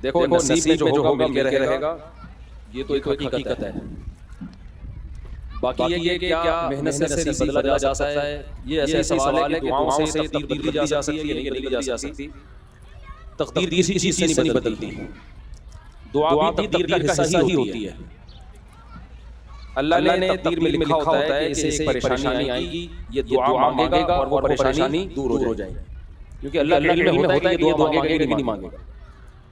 دیکھو نصیب میں جو ہوگا مل کے رہے گا، یہ تو ایک حقیقت ہے. باقی یہ کہ کیا محنت سے نصیب بدلا جا سکتا ہے، یہ ایسے سوال ہے کہ دعاؤں سے تقدیر بدلی جا سکتی ہے یا نہیں بدلی جا سکتی. تقدیر کسی چیز سے نہیں بدلتی، دعا بھی تقدیر کا حصہ ہی ہوتی ہے. اللہ نے تقدیر میں لکھا ہوتا ہے کہ اسے پریشانی آئے گی، یہ دعا مانگے گا اور وہ پریشانی دور ہو جائے گی. کیونکہ اللہ کے علم میں ہوتا ہے کہ یہ دعا مانگے گا کہ نہیں مانگے گا.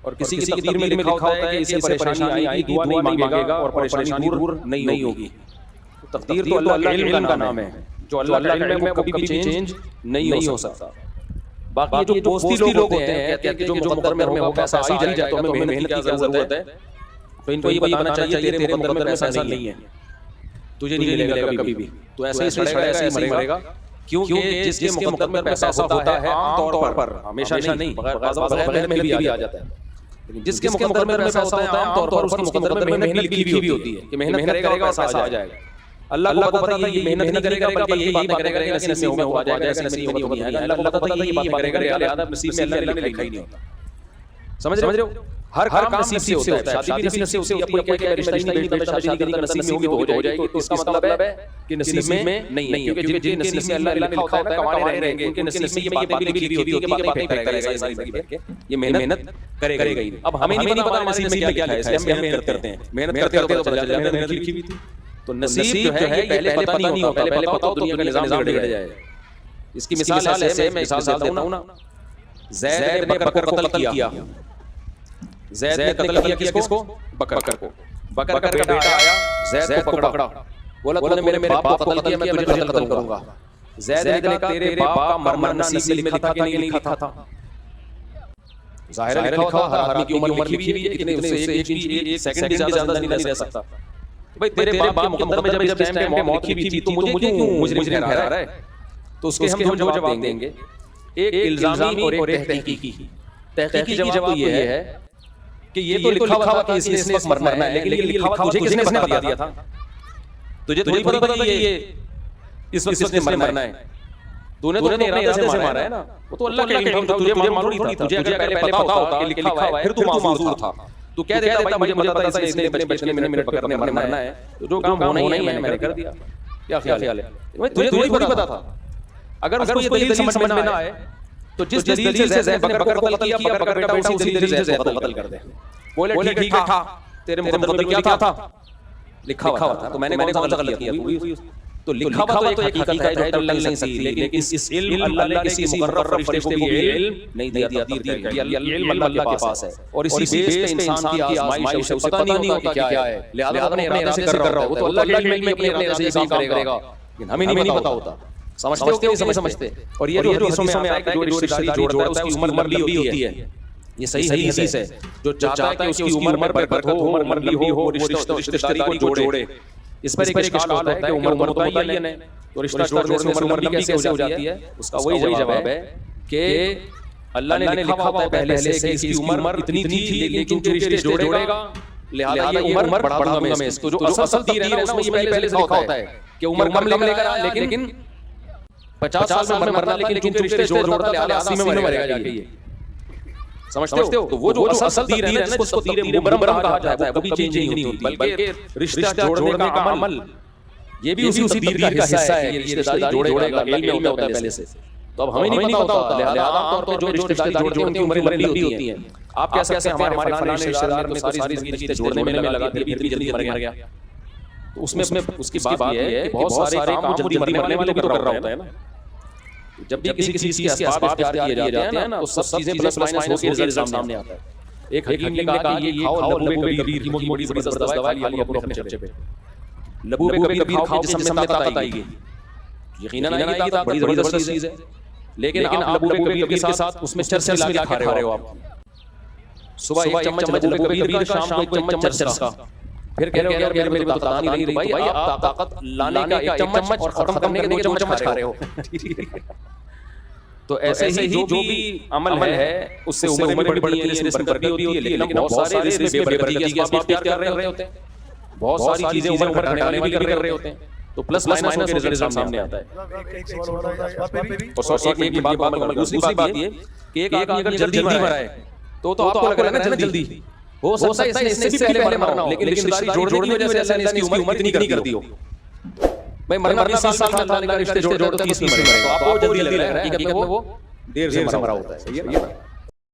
اور کسی کی تقدیر میں لکھا ہوتا ہے کہ اسے پریشانی آئے گی، دعا نہیں مانگے گا اور پریشانی دور نہیں ہوگی. تقدیر تو اللہ کے علم کا نام ہے، جو اللہ کے علم میں کبھی بھی چینج نہیں ہو سکتا. باقی جو دوستی لوگ ہوتے ہیں کہتے ہیں کہ جو مقدر میں ہو پیسہ آ ہی جائے تو ہمیں محنت کی کیا ضرورت ہے. تو ان کو یہ بتانا چاہیے تیرے مقدر میں پیسہ نہیں ہے، تجھے نہیں ملے گا کبھی بھی، تو ایسے ہی سڑے گا، ایسے ہی مرے گا. کیونکہ جس کے مقدر میں پیسہ ہوتا ہے عام طور پر، ہمیشہ نہیں، بغیر محنت بھی آ جاتا ہے. جس کے مقدر میں پیسہ ہوتا ہے عام طور پر اس کے مقدر میں محنت لکھی ہوئی ہوتی ہے کہ محنت کرے گا اور پیسہ آ جائے گا. اللہ کو پتہ ہے یہ محنت نہیں کرے گا بلکہ یہی بات کرے گا کہ نصیب میں ہو جائے گا، ایسے نصیب میں نہیں آئے گا. اللہ کو پتہ ہے یہ بات کرے گا لہذا نصیب میں اللہ نے لکھا ہی نہیں ہوتا. سمجھ رہے ہو؟ ہر کام نصیب سے ہوتا ہے. شادی بھی نصیب سے ہوتی ہے. اب کوئی رشتہ نہیں کرتا، شادی کرنی کا نصیب میں ہوگی تو ہو جائے گی. اس کا مطلب ہے کہ نصیب میں نہیں ہے، کیونکہ جن نصیب میں اللہ نے لکھا ہوتا ہے کمانے رہیں گے، ان کے نصیب میں یہ باتیں بھی لکھی ہوئی ہوتی ہے کہ باتیں کرے گا ساری زندگی، یہ محنت کرے گا ہی. اب ہمیں نہیں پتا نصیب میں کیا لکھا ہے، اس لیے ہم محنت کرتے ہیں. محنت کرتے تو پتہ چل جائے محنت لکھی ہوئی تھی. تو نصیب جو ہے یہ پہلے پتہ نہیں ہوتا، پہلے پتہ ہو تو دنیا کا نظام بگڑ جائے گا. اس کی مثال ایسے میں مثال دیتا ہوں نا. زید نے بکر کو قتل کیا. زید نے قتل کیا کس کو؟ بکر کو. بکر کا بیٹا آیا، زید کو پکڑا، بولا تو نے میرے باپ کو قتل کیا، میں تجھے قتل کروں گا. زید نے کہا تیرے باپ کا مرنا نصیب میں لکھا تھا کہ نہیں لکھا تھا؟ ظاہر لکھا تھا. ہر آدمی کی عمر لکھی ہوئی ہے، اتنے اس سے ایک سیکنڈ بھی زیادہ نہیں رہ سکتا. بھائی تیرے باپ کے مقدر میں جب اس ٹائم پہ موت کی تھی تو مجھے کیوں مجرم ٹھہرا رہا ہے؟ تو اس کے ہم دو جواب دیں گے، ایک الزامی اور ایک تحقیقی. تحقیقی جواب یہ ہے کہ یہ تو لکھا ہوا کہ اس نے مرنا ہے، لیکن یہ لکھا ہوا تجھے کس نے بتا دیا تھا؟ تجھے تو نہیں پتا تھا کہ یہ اس وقت اس نے مرنا ہے. تو نے تو اپنے ارادے سے مارا ہے نا، وہ تو اللہ کے علم تھا، تجھے معلوم نہیں تھا. تجھے اگر پہلے پتا ہوتا کہ لکھا ہوا ہے پھر تو معذور تھا. تو کہہ دیتا بھائی مجھے پتا تھا اس نے بچنے میں منٹ پکڑنے مرنا ہے، تو جو کام ہونا ہی ہے میں نے کر دیا. کیا خیال ہے؟ تجھے تھوڑی پتا تھا. اگر اس کو یہ دلیل سمجھ میں نہ آئے تو جس دلیل سے زید نے بکر کو قتل کیا، بکر بیٹا اسی دلیل سے زید کو قتل کر دے. بولے ٹھیک ہے تیرے مقدر میں کیا تھا؟ لکھا ہوا تھا. تو میں نے کون سا غلط کیا؟ تو لکھا ہوا تو ایک حقیقت ہے جو ٹل نہیں سکتی، لیکن اس علم اللہ نے کسی مقرر فرشتے کو بھی علم نہیں دیا. یہ علم اللہ کے پاس ہے اور اسی بیس پہ انسان کی آزمائش ہے. اسے پتہ نہیں ہوتا کہ کیا ہے، لہذا اپنے ارادے سے کر رہا ہو. تو اللہ کے علم میں اپنے ارادے سے کام کرے گا، لیکن ہمیں نہیں پتا ہوتا. سمجھتے ہو کہ نہیں سمجھتے؟ اور یہ جو حدیثوں میں آتا ہے کہ جو رشتہ داری جوڑتا ہے اس کی عمر لمبی ہوتی ہے. یہ صحیح حدیث ہے. جو چاہتا ہے کہ اس کی عمر برکت ہو، عمر لمبی ہو، رشتہ داری کو جوڑے. اس پر ایک اشکال ہوتا ہے کہ عمر متعین ہے تو رشتہ جوڑنے سے عمر لمبی کیسے ہو جاتی ہے؟ اس کا وہی جواب ہے کہ اللہ نے لکھا ہوتا ہے پہلے سے کہ اس کی عمر اتنی تھی، لیکن چونکہ رشتے جوڑے گا لہذا یہ عمر بڑھا دوں گا میں اس کو. جو اصل تقدیر ہے نا اس میں پہلے سے لکھا ہوتا ہے کہ عمر کم لے کر آ، لیکن 50 سال میں مرنا، لیکن چونکہ رشتے جوڑتا ہے لہذا 80 میں مرے گا جا کے. سمجھتے ہو؟ تو وہ جو اصل تقدیر ہے نا جس کو تقدیر مبرم کہا جاتا ہے وہ کبھی چینج نہیں ہوتی، بلکہ رشتہ جوڑنے کا عمل یہ بھی اسی تقدیر کا حصہ ہے. یہ رشتہ داری جوڑے گا، علم میں ہوتا ہے پہلے سے. تو اب ہمیں نہیں پتا ہوتا، لہذا عام طور پر جو رشتہ داری جوڑتے ہیں ان کی عمریں لمبی ہوتی ہیں. آپ کہہ سکتے ہیں ہمارے فلاں رشتہ دار نے ساری زندگی جوڑنے میں لگا دی، اتنی جلدی مر گیا. تو اس میں اس کی بات یہ ہے کہ بہت سارے کام جلدی مرنے والے بھی تو کر رہا ہوتا ہے نا. جب بھی کسی چیز کے اسباب اختیار کیے جاتے ہیں نا تو سب چیزیں پلس مائنس ہو کے رزلٹ سامنے آتا ہے. ایک حکیم نے کہا کہ یہ کھاؤ لبو کبیر، حکیموں کی بڑی زبردست دوا ہے، یہ اپنے چرچے پہ لبو کبیر کھاؤ جسم میں طاقت آئے گی. یقیناً آئے گی، طاقت بڑی زبردست چیز ہے. لیکن آپ لبو کبیر کے ساتھ اس میں چرس ملا کے کھا رہے ہو. آپ صبح ایک چمچ لبو کبیر کا، شام کو ایک چمچ چرس کا. پھر کہہ رہے ہو یار میرے کو طاقت نہیں رہی. بھائی آپ طاقت لانے کا ایک چمچ اور ختم کرنے کا 2 چمچ کھا رہے ہو. تو ایسے ہی جو بھی عمل ہے اس سے عمر بھی بڑھتی ہے، اس میں برکت بھی ہوتی ہے، لیکن بہت سارے اس میں بے برکتی کے اسباب اختیار کر رہے ہوتے ہیں. بہت ساری چیزیں عمر بڑھانے والی بھی کر رہے ہوتے ہیں. تو پلس مائنس ہو کے رزلٹ سامنے آتا ہے. اور ایک بات یہ کہ دوسری بات یہ کہ ایک آدمی اگر جلدی مرا ہے تو آپ کو لگ رہا ہے نا جلدی ہو سکتا ہے اس سے بھی پہلے مرنا ہو, لیکن رشتے داری جوڑنے کی وجہ سے اللہ نے اس کی عمر اتنی کر دی ہو. بھائی مرنا 20 سال میں اللہ نے رشتے جوڑ 30 میں مرے, تو آپ کو جلدی لگ رہا ہے, حقیقت میں وہ دیر سے مرا ہوتا ہے. صحیح ہے نا.